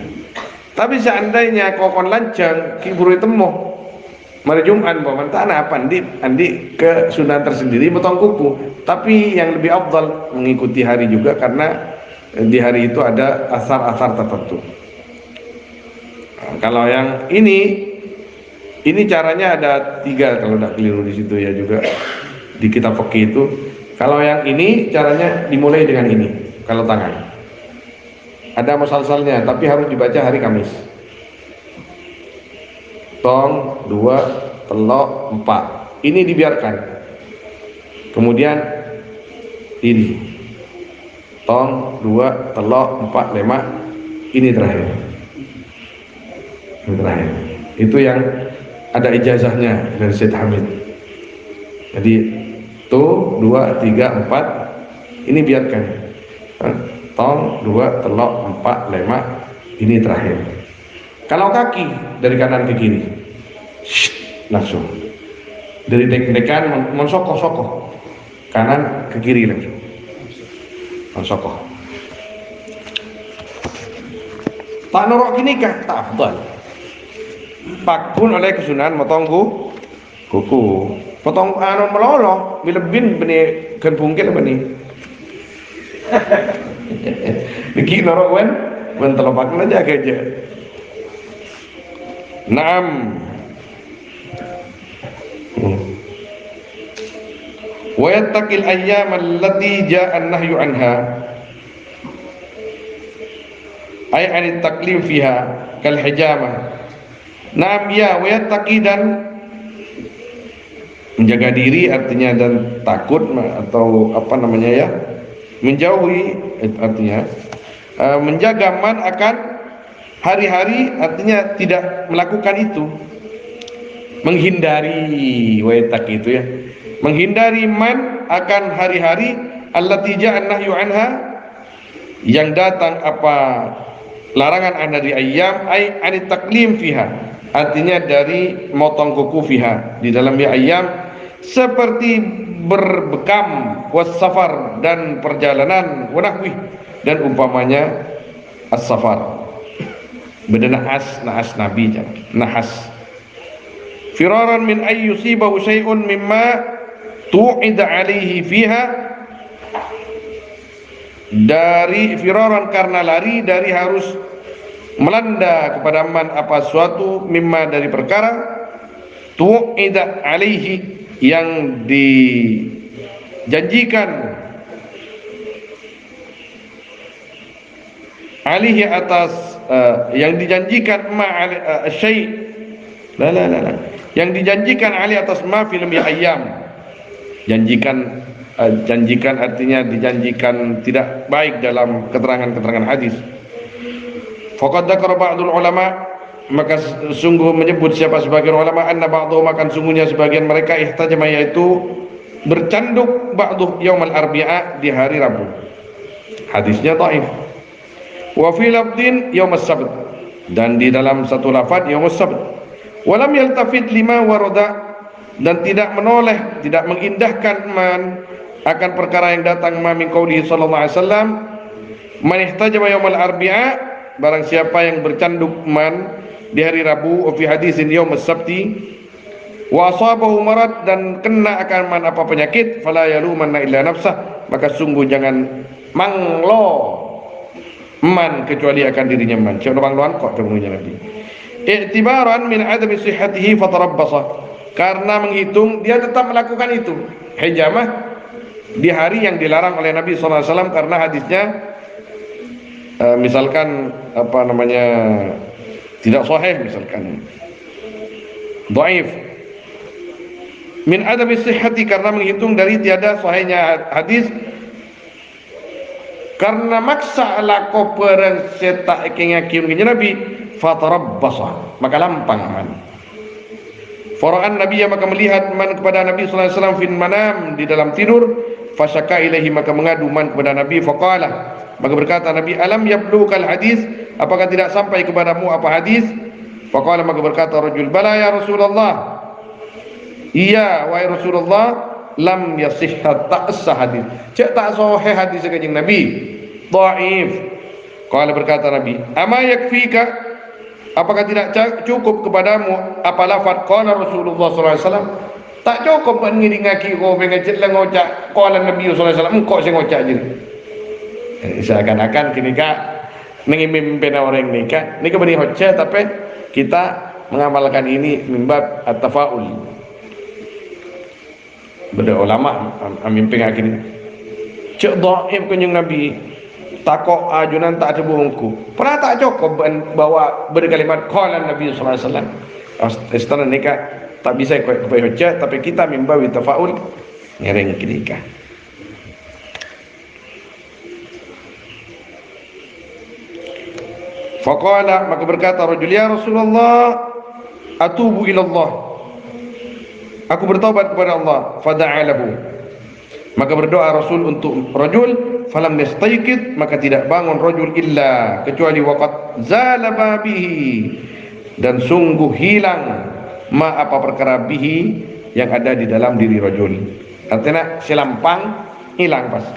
Tapi seandainya kokon lancang kiburu temoh mari Jumat bawa mentana apa andi ke sunnah tersendiri motong kuku. Tapi yang lebih afdal mengikuti hari juga, karena di hari itu ada asar-asar tertentu. Nah, kalau yang ini caranya ada 3 kalau tidak keliru di situ ya, juga di kitab fikih itu. Kalau yang ini caranya dimulai dengan ini. Kalau tangan ada musalsalnya, tapi harus dibaca hari Kamis. Tong 2 telok 4 ini dibiarkan. Kemudian ini tong 2 telok 4 5 ini terakhir. Ini terakhir. Itu yang ada ijazahnya dari Syed Hamid. Jadi tuh 2 3 4 ini biarkan. Tong 2 telok 4 5 ini terakhir. Kalau kaki dari kanan ke kiri langsung dari dekan mensokoh-sokoh kanan ke kiri langsung mensokoh. Tak norok gini kah tak afdal. Pakun oleh kesunahan motong kuku. Potong anu melolo, bilebin beni kan bungkil beni. Niki norok wen telopak na jaga aja. Naam. Wa yattaqil ayyam allati ja'a an-nahyu anha. Ay anit taklim fiha kal hijamah. Naam ya wa yattaqi, dan menjaga diri artinya dan takut atau apa namanya ya, menjauhi artinya menjaga man akan hari-hari, artinya tidak melakukan itu, menghindari wa yattaqi itu ya, menghindari man akan hari-hari allati ja'an nahyu anha, yang datang apa larangan an dari ayyam, ay anit taklim fiha, artinya dari motong kuku fiha di dalam ya ayyam, seperti berbekam, was-safar, dan perjalanan, wanahwi, dan umpamanya as-safar. Beda nahas nabi jangan nahas. Firaran min ay yusibahu syai'un mimma tu'ida alaihi fiha, dari firaran karena lari dari harus melanda kepada man apa suatu, mimma dari perkara, tu'ida alaihi yang dijanjikan, alaihi atas yang dijanjikan ma syai' la yang dijanjikan alaihi atas ma film ya ayyam, janjikan artinya dijanjikan tidak baik dalam keterangan-keterangan hadis. Faqad dzakara ba'dul ulama, maka sungguh menyebut siapa sebagian ulama, anna ba'dhum, makan sungguhnya sebagian mereka, ihtajama, yaitu bercanduk, ba'dhu yaumal arbi'a, di hari Rabu. Hadisnya dhaif. Wa fi lafdhin yaumas sabt, dan di dalam satu lafaz yaumus sabt. Walam yaltafit lima warada, dan tidak menoleh, tidak mengindahkan man akan perkara yang datang ma min qaulihi sallallahu alaihi wasallam, man ihtajama yaumal arbi'a, barang siapa yang bercanduk man di hari Rabu, fi hadisin yaumus sabti, wa asabahu marad, dan kena akan man apa penyakit, fala yalumanna illa nafsah, maka sungguh jangan manglo man kecuali akan dirinya man. Siapa mangloan kok temunya Nabi. I'tibaran min adami sihhatihi fatarabbasa, karena menghitung dia tetap melakukan itu hijamah di hari yang dilarang oleh Nabi SAW, karena hadisnya misalkan apa namanya tidak sahih, misalkan dhaif. Min adami sihhati, karena menghitung dari tiada sahihnya hadis, karena maksa lako perang setak iking Nabi, fatarabbasa, maka lampang man. Fara'an Nabi, maka melihat man kepada Nabi sallallahu alaihi wasallam fin manam, di dalam tidur, fasyaka ilaihi, maka mengadu man kepada Nabi, faqala, maka berkata Nabi, alam yablukal hadis, apakah tidak sampai kepadamu apa hadis? Faqala, maka berkata rajul, bala ya Rasulullah, iya wahai Rasulullah, lam yasihha, tak sah hadis, cak tak sahih hadis kanjeng Nabi, dhaif. Qala, berkata Nabi, ama yakfika, apakah tidak cukup kepadamu apa lafaz qala Rasulullah sallallahu alaihi wasallam? Tak cukup ngingaki ko bengecet la ngocak qala Nabi sallallahu alaihi wasallam, engkau sing ngocak je. Seakan-akan kini kak memimpin orang nikah ini kebening hujjah, tapi kita mengamalkan ini mimbab at-tafaul. Beda ulama memimpin akin cek dhaif kunjung Nabi, takok ajunan tak ada buhungku, pernah tak cukup bawa berkalimat qala Nabi sallallahu alaihi wasallam. Istana nikah tak bisa ikut hujjah, tapi kita mimbab tafaul ngereng nikah. Faqala, maka berkata rajul, ya Rasulullah, atubu ilallah, aku bertaubat kepada Allah. Fada'alahu, maka berdoa Rasul untuk rajul. Falam yastayqid, maka tidak bangun rajul illa, kecuali waqad zala bihi, dan sungguh hilang ma apa perkara bihi yang ada di dalam diri rajul. Artinya selampang hilang pas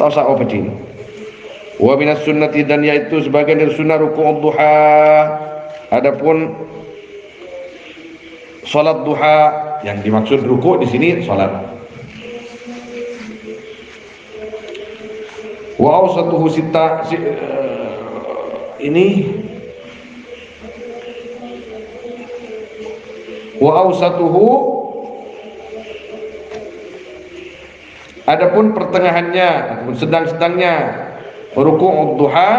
tahu sa apa cini. Wa minas sunnati, dan yaitu sebagian dari sunnah ruku' duha, adapun salat duha, yang dimaksud ruku' di sini salat. Wa awsatuhu ini wa awsatuhu, adapun pertengahannya ataupun sedang-sedangnya ruku' duha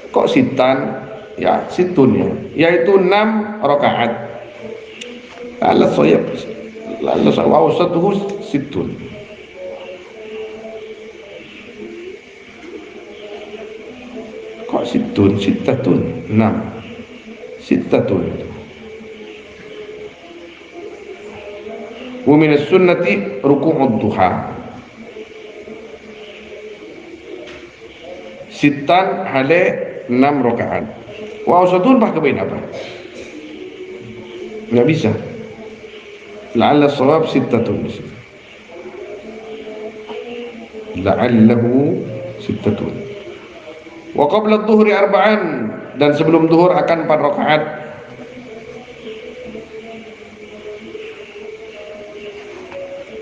kok sitan ya, situn ya, yaitu 6 rakaat. Allah soyab Allah wa awsatuhu situn. Kok situn, sitatun 6 sitatun. Wa minas sunnati ruku'ud duha sitan hale 6 rakaat. Wa awsatun bah kebain apa? Enggak bisa. La'alla shawab sittatun. La'allahu sittatun. Wa qabla adh-dhuhri arba'an, dan sebelum zuhur akan 4 rakaat.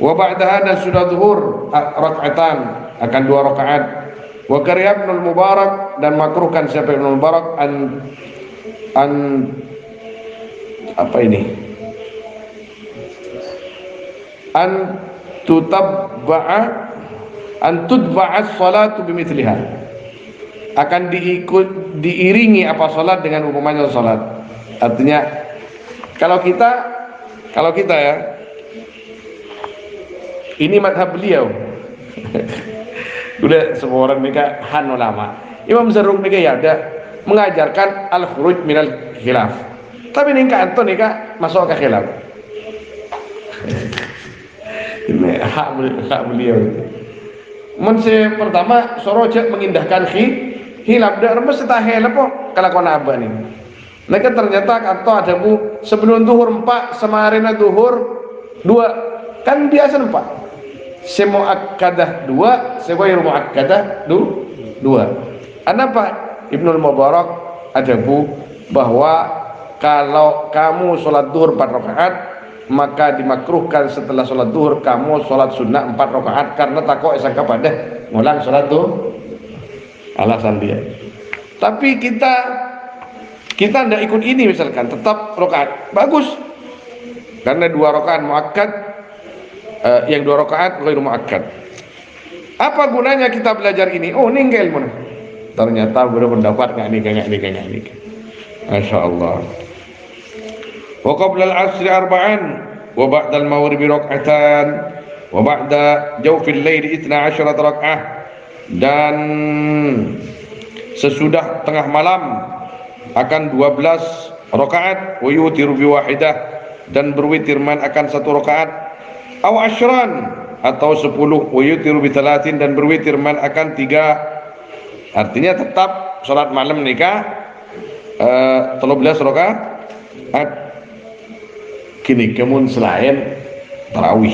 Wa ba'daha, dan sudah zuhur raka'atan, akan 2 rakaat. Wa karya Ibnul Mubarak, dan makruhkan siapa Ibnul Mubarak an apa ini? An tudba'as salatu bimithliha, akan diiringi apa salat dengan umpamanya salat. Artinya kalau kita ya, ini madhab beliau. Udah semua orang mereka han ulama. Imam Zarruq mereka ya ada mengajarkan al-khuruj minal khilaf. Tapi nikah anto nikah masuk ke khilaf. Ini hak beliau. Mense pertama sorojak mengindahkan khilaf dan remes setahel apa kelakuan abah nih. Mereka ternyata atau ada bu sebelum zuhur 4 semarina zuhur 2 kan biasa 4. Semuakkadah 2, sewairu muakkadah 2. Kenapa Ibnul Mubarak ada bu bahwa kalau kamu sholat zuhur 4 rakaat, maka dimakruhkan setelah sholat zuhur kamu sholat sunnah 4 rakaat, karena takut sangka pada ngulang sholat zuhur. Alasan dia. Tapi kita tidak ikut ini, misalkan tetap rakaat bagus, karena 2 rakaat muakkad, yang 2 rakaat ghairu muakkad. Apa gunanya kita belajar ini? Oh, ini ilmu. Ternyata berpendapat nggak nih. Masya Allah. Wa qabla al-'asri arba'an, wa ba'da al-maghribi rak'atan, wa ba'da jawfil laili 12 rak'ah, dan sesudah tengah malam akan 12 rakaat, wa yutiru bi wahidah, dan berwitir man akan 1 rakaat, aw ashran, atau 10, wa yutiru bi 30, dan berwitir man akan 3. Artinya tetap salat malam nikah 13 rakaat. Kini kemun selain tarawih.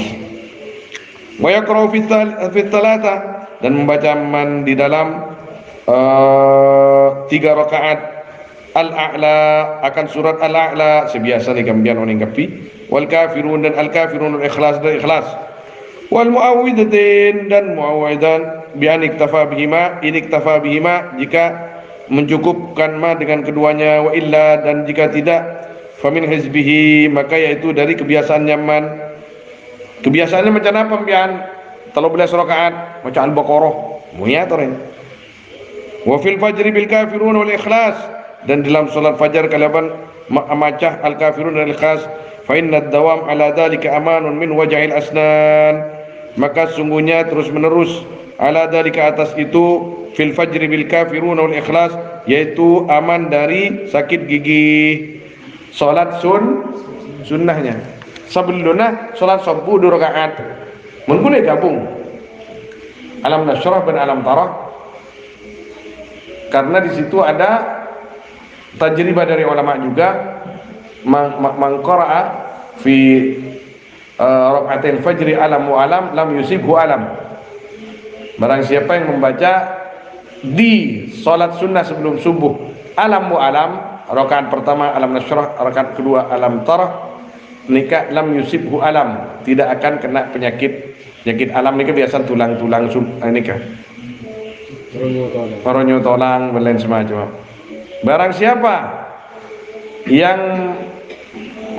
Wa yaqra'u fi 3, dan membaca man di dalam 3 rakaat al-a'la, akan surat al-a'la sebiasa ni kambian oning kapi, wal kafirun, dan al-kafirun, al-ikhlas, dan ikhlas, wal muawwidatain, dan muawwidan bi an iktafa bihima, in iktafa bihima, jika mencukupkan ma dengan keduanya, wa illa, dan jika tidak, famin hizbihi, maka yaitu dari kebiasaan nyaman. Kebiasaannya macam apa pian? 13 rakaat macam al-baqarah muya toren. Wa fil fajri bil kafirun wal ikhlas, dan dalam salat fajar kalaban macah al-kafirun dan al-ikhlas, fa inna ad-dawam ala dhalika amanun min waj'il asnan, maka sungguhnya terus menerus ala dhalika, atas itu, fil fajri bil kafirun wal ikhlas, yaitu aman dari sakit gigi. Salat sunnahnya sebelumnya salat subuh 2 rakaat menggunakan gabung alam nasyrah dan alam tarah, karena di situ ada tajribah dari ulama juga, mangqara'a fi rakaatil fajri alam wa alam lam yusibhu alam. Barang siapa yang membaca di salat sunnah sebelum subuh alam wa alam, rakaat pertama alam nasyrah, rakaat kedua alam tarah, nikah lam yusibhu alam, tidak akan kena penyakit alam. Nikah biasa tulang nikah Maronyo tolang dan lain semacam. Barang siapa yang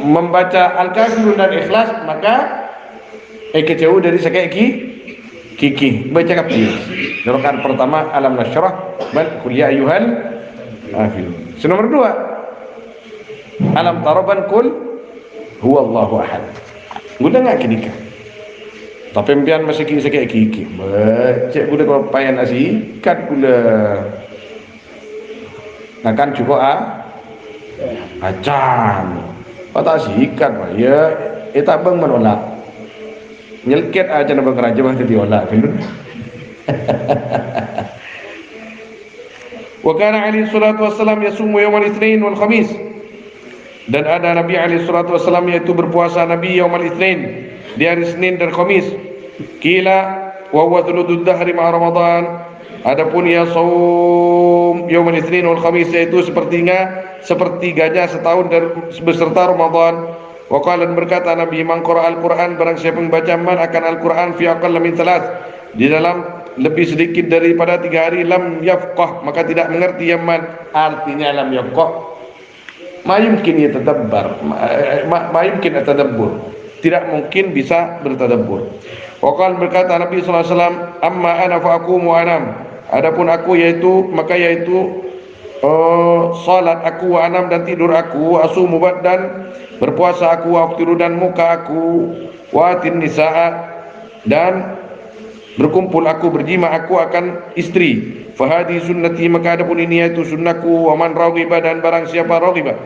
membaca Al-Kafirun dan Ikhlas, maka kecau dari sakit kiki baca kapi. Rakaat pertama alam nasyrah bal qul ya ayyuhal kafirun. Nomor 2 alam taraban qul huwallahu ahad. Guna enggak kenika. Tapi pian masih sakit kiki. Baca guna payan asi kat gula. Nakan cukup acan. Patah sikat ya eta bang menolak. Nyelket aja na bang raja bah diolah filun. Wa kana alaihi salatu wassalam yasumu yaumal itsnin wal khamis. Dan ada Nabi alaihi salatu wassalam yaitu berpuasa Nabi yaumal itsnin di hari Senin dan Khamis. Kila wa huwa thuluthud dahri ma Ramadan. Adapun ya saum yaumal itsnin wal khamis yaitu sepertiganya setahun dan beserta Ramadan. Wa qala berkata Nabi man qara al-Qur'an barang siapa membaca man akan Al-Qur'an fi aqall min thalath di dalam lebih sedikit daripada 3 hari lam yafqah maka tidak mengerti yang man artinya lam yafqah ma yumkin yatadabbar ma yumkin atadabbur tidak mungkin bisa bertadabbur. Wa qala berkata Nabi sallallahu alaihi wasallam amma ana fa aqumu wa anam adapun aku yaitu salat aku wa anam dan tidur aku asumu dan berpuasa aku wa aftiru dan muka aku wa atin nisaa dan berkumpul aku berjima aku akan istri. Fahadi sunnati maka adapun ini yaitu sunnahku. Wa man raghiba dan barang siapa raghiba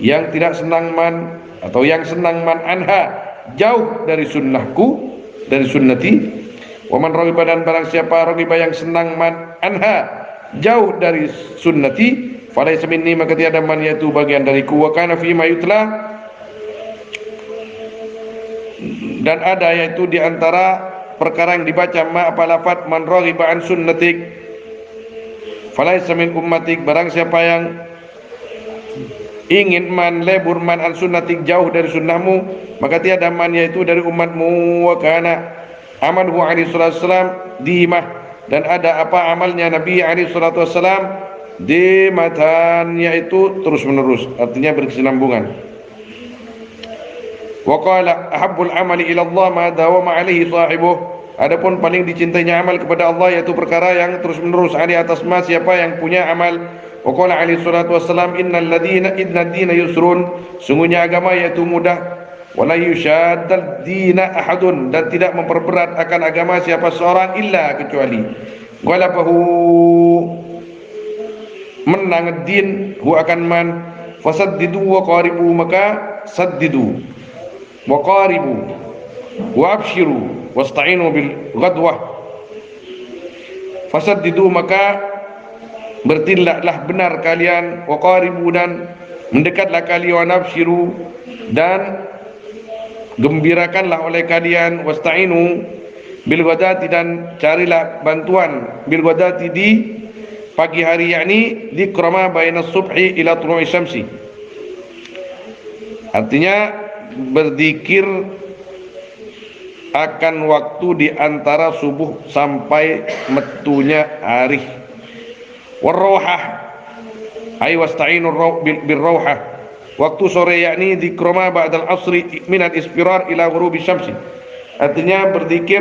yang tidak senang man atau yang senang man anha jauh dari sunnahku dari sunnati. Wa man raghiba dan barang siapa raghiba yang senang man anha jauh dari sunnati falaysa minni maka tiada man yaitu bagian dariku. Wa kana fi ma yutla dan ada yaitu di antara perkara yang dibaca ma apa lafaz man raghiba an sunnatik falaysa min ummatik barang siapa yang ingin man lebur man an sunnatik jauh dari sunnahmu maka tiada man yaitu dari umatmu. Wa kana amaluhu alaihi salatu wassalam dimah dan ada apa amalnya Nabi alaihi salatu wassalam dimatan yaitu terus menerus artinya berkesinambungan. Wa qala ahabbul amali ila Allah ma dawama alaihi sahibuh adapun paling dicintainya amal kepada Allah yaitu perkara yang terus menerus ali atas ma siapa yang punya amal. Wa qala alaihi salatu wassalam innal ladina idna dina yusrun sungguhnya agama yaitu mudah wala yushaddad dina ahadun dan tidak memperberat akan agama siapa seorang illa kecuali ghalabahu menang din hu akan man fasaddidu wa qaribu maka saddidu wa qaribu wa abshiru wasta'inu bil ghadwah fasaddidu maka bertindaklah benar kalian wa qaribu dan mendekatlah kalian wa abshiru dan gembirakanlah oleh kalian wasta'inu bil ghadati dan carilah bantuan bil ghadati di pagi hari yakni dikrama bainas subhi ila tulu'i syamsi artinya berzikir akan waktu di antara subuh sampai metunya hari. Warauhah ay wasta'inu bil rauhah waktu sore yakni dikroma ba'dal asri min al isfirar ila ghurubi syamsi artinya berzikir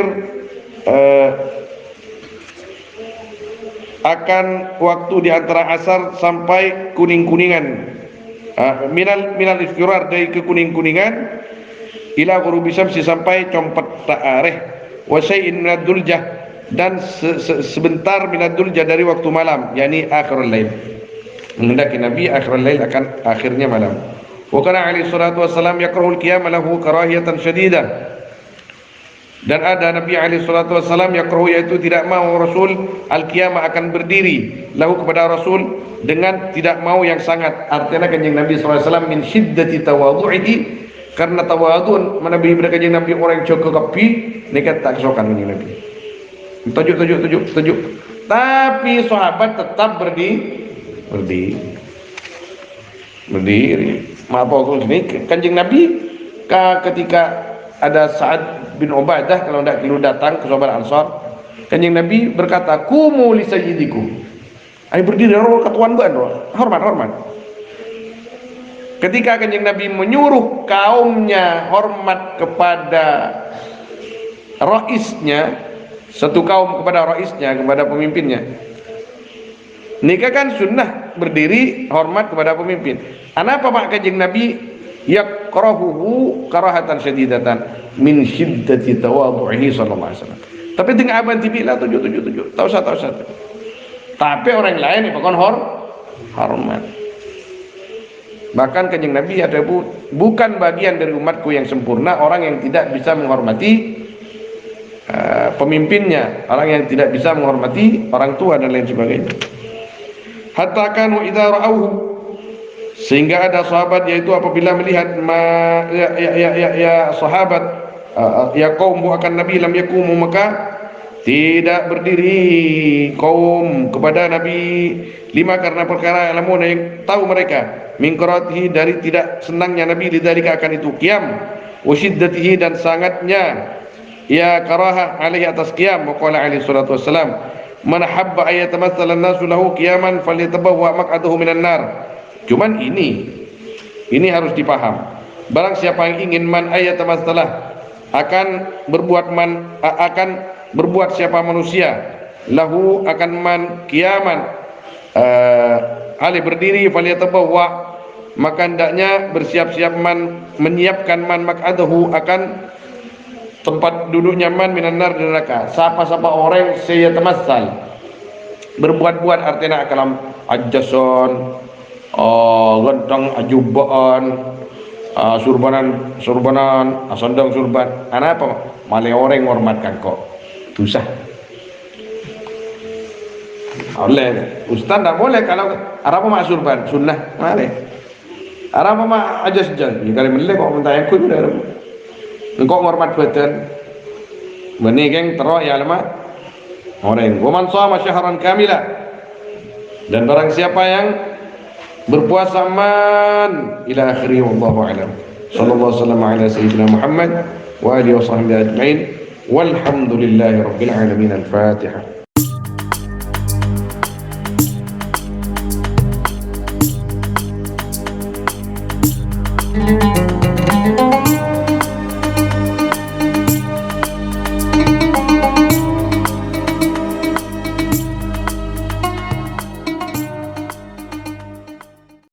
akan waktu di antara asar sampai kuning-kuningan minal isfirar dari kekuning-kuningan ila ghurubi syamsi sampai compet ta'arih wa syai'in minad duljah dan sebentar minad duljah dari waktu malam yakni akhirul lail menghendaki Nabi akhirul lail akan akhirnya malam. Wa kana alaihi salatu wassalam yakrahul qiyam lahu karahiyatan syadidah dan ada Nabi alaihi salatu wassalam yakrahu yaitu tidak mau Rasul al-qiyamah akan berdiri lahu kepada Rasul dengan tidak mau yang sangat artinya kanjeng Nabi sallallahu alaihi wasallam min syiddati tawadhu'ihi karena tawadhu Nabi pada kanjeng Nabi orang yang cukup kapi nekat tak sokan kanjeng Nabi tujuh tapi sahabat tetap berdiri maaf aku ini kanjeng Nabi ketika ada Sa'ad bin Ubadah kalau tidak keliru datang ke sahabat Ansar Kanjeng Nabi berkata, "Kumu li sayyidikum." Ai berdiri ketuan ban, hormat. Ketika Kanjeng Nabi menyuruh kaumnya hormat kepada raisnya, satu kaum kepada raisnya, kepada pemimpinnya. Nikah kan sunnah berdiri hormat kepada pemimpin. Kenapa Pak Kanjeng Nabi yakrahuhu karahatan syadidatan min syiddati tawadhu'ihi sallallahu alaihi wasallam. Tapi dengan abang tibi lah 777. Tahu satu. Tapi orang lain bukan hormat. Bahkan Kanjeng Nabi ada bukan bagian dari umatku yang sempurna orang yang tidak bisa menghormati pemimpinnya, orang yang tidak bisa menghormati orang tua dan lain sebagainya. Hatta kanu idza ra'awhu, sehingga ada sahabat yaitu apabila melihat sahabat ya kaum akan Nabi lam yakumu, maka tidak berdiri kaum kepada Nabi lima karena perkara yang tahu mereka min qaratihi dari tidak senangnya Nabi lidzalika akan itu qiyam wa syiddatihi dan sangatnya ya karahah alaihi atas qiyam. Wa qala alaihi salatu wassalam, man habba ayatamattsala an-nasu lahu qiyaman falyatabawwa maq'adahu minan nar. Cuman ini harus dipaham. Barang siapa yang ingin man ayatamatsalah akan berbuat siapa manusia lahu akan man qiyaman alih berdiri falyatabawwa, maka hendaknya bersiap-siap man menyiapkan man maq'adahu akan tempat duduknya man minan nar di neraka. Siapa-siapa orang saya tamassal berbuat-buat artinya kalam ajason, gentang ajubaan, surbanan, asondong surban. Apa? Male orang hormatkan kok. Susah. Oleh ustaz tak boleh kalau apa mak surban sunnah male. Apa mak ajas jan. Kalau mele kok minta yang kun dah. Engkau hormat badan. Bani geng terok ya lama. Orang. Wa man shama syahran kamila. Dan barang siapa yang berpuasa man ila akhiri wallahu alam. Sallallahu alaihi wasallam ala sayyidina Muhammad wa alihi wa sahbihi ajma'in. Walhamdulillahi rabbil alamin. Al-Fatihah.